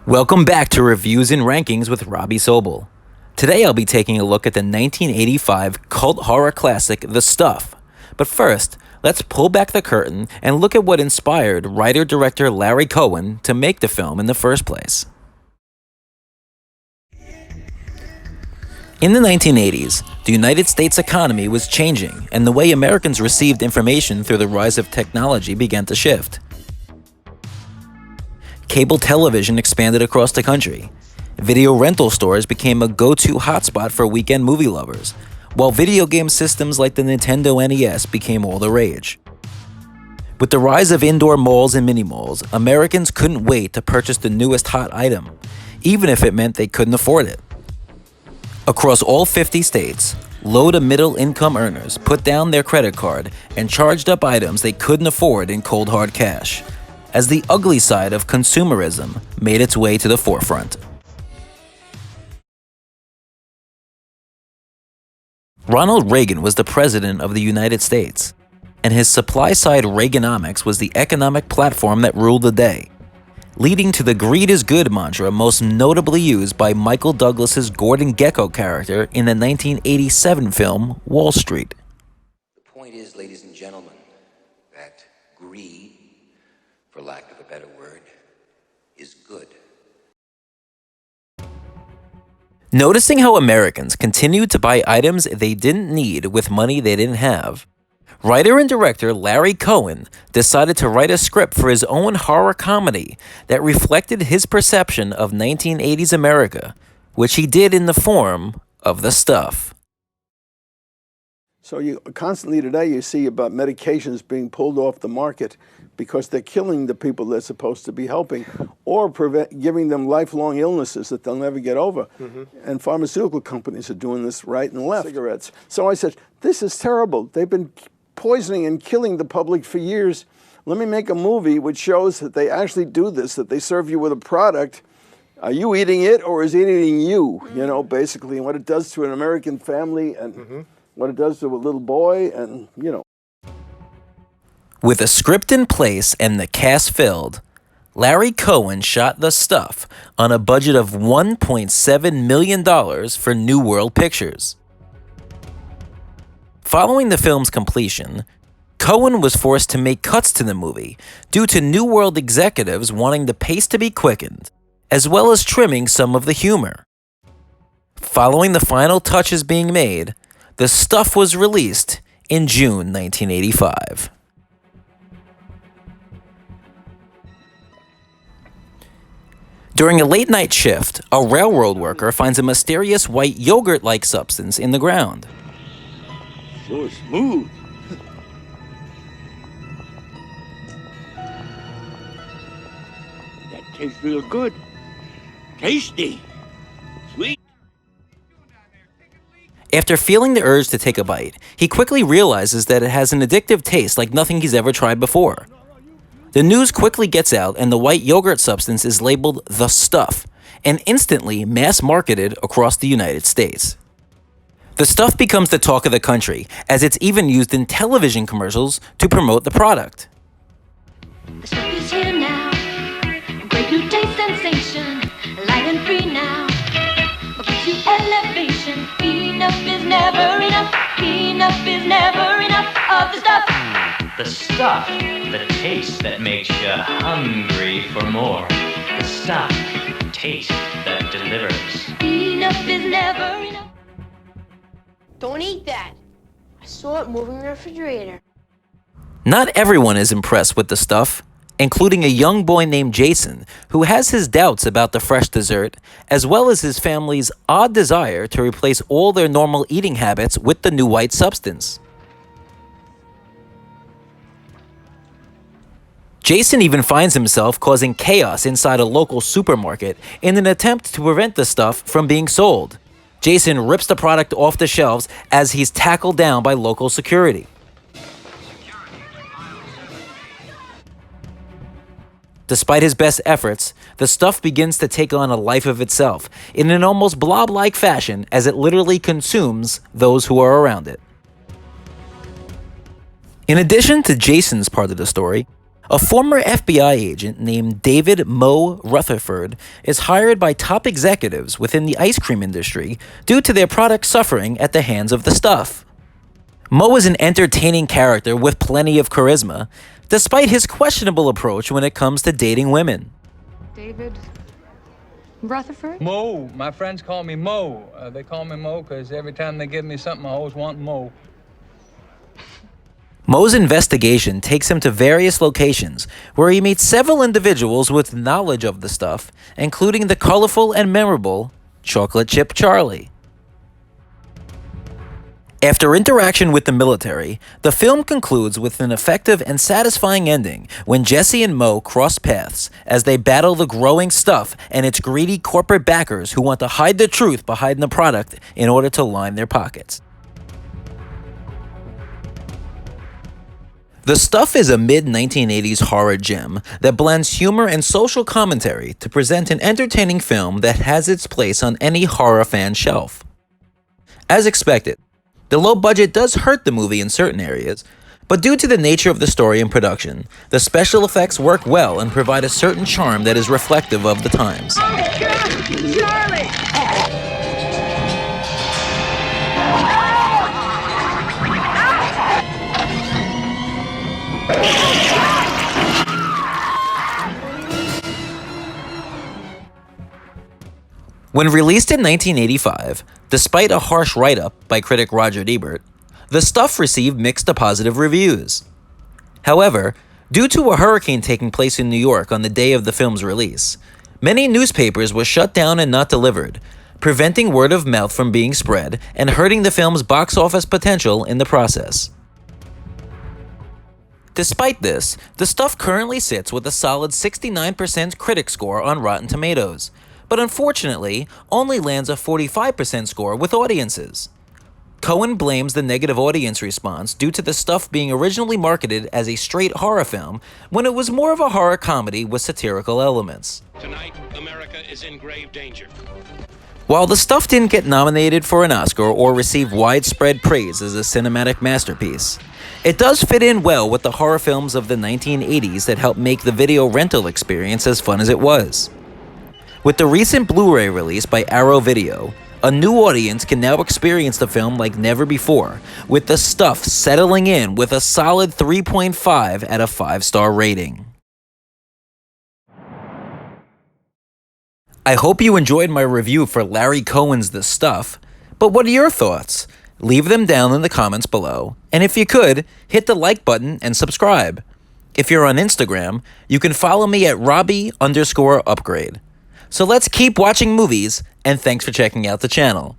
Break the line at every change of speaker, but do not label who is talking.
Welcome back to Reviews and Rankings with Robby Sobel. Today I'll be taking a look at the 1985 cult horror classic, The Stuff. But first, let's pull back the curtain and look at what inspired writer-director Larry Cohen to make the film in the first place. In the 1980s, the United States economy was changing, and the way Americans received information through the rise of technology began to shift. Cable television expanded across the country. Video rental stores became a go-to hotspot for weekend movie lovers, while video game systems like the Nintendo NES became all the rage. With the rise of indoor malls and mini-malls, Americans couldn't wait to purchase the newest hot item, even if it meant they couldn't afford it. Across all 50 states, low to middle income earners put down their credit card and charged up items they couldn't afford in cold hard cash, as the ugly side of consumerism made its way to the forefront. Ronald Reagan was the president of the United States, and his supply-side Reaganomics was the economic platform that ruled the day, leading to the greed is good mantra most notably used by Michael Douglas's Gordon Gekko character in the 1987 film Wall Street.
The point is, ladies and gentlemen, that greed, for lack of a better word, is good.
Noticing how Americans continued to buy items they didn't need with money they didn't have, writer and director Larry Cohen decided to write a script for his own horror comedy that reflected his perception of 1980s America, which he did in the form of The Stuff.
So you constantly today you see about medications being pulled off the market because they're killing the people they're supposed to be helping, or giving them lifelong illnesses that they'll never get over. And pharmaceutical companies are doing this right and left. Cigarettes. So I said, this is terrible. They've been poisoning and killing the public for years. Let me make a movie which shows that they actually do this, that they serve you with a product. Are you eating it, or is it eating you? You know, basically, and what it does to an American family, and what it does to a little boy, and, you know.
With a script in place and the cast filled, Larry Cohen shot The Stuff on a budget of $1.7 million for New World Pictures. Following the film's completion, Cohen was forced to make cuts to the movie due to New World executives wanting the pace to be quickened, as well as trimming some of the humor. Following the final touches being made, The Stuff was released in June 1985. During a late-night shift, a railroad worker finds a mysterious white yogurt-like substance in the ground.
So smooth. That tastes real good. Tasty. Sweet.
After feeling the urge to take a bite, he quickly realizes that it has an addictive taste like nothing he's ever tried before. The news quickly gets out, and the white yogurt substance is labeled The Stuff and instantly mass-marketed across the United States. The Stuff becomes the talk of the country, as it's even used in television commercials to promote the product.
The stuff is here now, great new taste sensation, light and free now, what gives you elevation, enough is never enough of the stuff.
The stuff, the taste that makes you hungry for more. The stuff, taste that delivers.
Enough is never enough.
Don't eat that. I saw it moving in the refrigerator.
Not everyone is impressed with The Stuff, including a young boy named Jason, who has his doubts about the fresh dessert, as well as his family's odd desire to replace all their normal eating habits with the new white substance. Jason even finds himself causing chaos inside a local supermarket in an attempt to prevent the stuff from being sold. Jason rips the product off the shelves as he's tackled down by local security. Despite his best efforts, the stuff begins to take on a life of itself in an almost blob-like fashion as it literally consumes those who are around it. In addition to Jason's part of the story, A former FBI agent named David Mo Rutherford is hired by top executives within the ice cream industry due to their products suffering at the hands of the stuff. Mo is an entertaining character with plenty of charisma, despite his questionable approach when it comes to dating women.
David Rutherford?
Mo. My friends call me Mo. They call me Mo because every time they give me something, I always want Mo.
Mo's investigation takes him to various locations where he meets several individuals with knowledge of the stuff, including the colorful and memorable Chocolate Chip Charlie. After interaction with the military, the film concludes with an effective and satisfying ending when Jesse and Mo cross paths as they battle the growing stuff and its greedy corporate backers who want to hide the truth behind the product in order to line their pockets. The Stuff is a mid-1980s horror gem that blends humor and social commentary to present an entertaining film that has its place on any horror fan shelf. As expected, the low budget does hurt the movie in certain areas, but due to the nature of the story and production, the special effects work well and provide a certain charm that is reflective of the times.
Charlie!
When released in 1985, despite a harsh write-up by critic Roger Ebert, The Stuff received mixed to positive reviews. However, due to a hurricane taking place in New York on the day of the film's release, many newspapers were shut down and not delivered, preventing word of mouth from being spread and hurting the film's box office potential in the process. Despite this, The Stuff currently sits with a solid 69% critic score on Rotten Tomatoes, but unfortunately only lands a 45% score with audiences. Cohen blames the negative audience response due to The Stuff being originally marketed as a straight horror film when it was more of a horror comedy with satirical elements.
Tonight, America is in grave danger.
While The Stuff didn't get nominated for an Oscar or receive widespread praise as a cinematic masterpiece, it does fit in well with the horror films of the 1980s that helped make the video rental experience as fun as it was. With the recent Blu-ray release by Arrow Video, a new audience can now experience the film like never before, with The Stuff settling in with a solid 3.5 out of 5-star rating. I hope you enjoyed my review for Larry Cohen's The Stuff, but what are your thoughts? Leave them down in the comments below, and if you could, hit the like button and subscribe. If you're on Instagram, you can follow me at Robby_upgrade. So let's keep watching movies, and thanks for checking out the channel.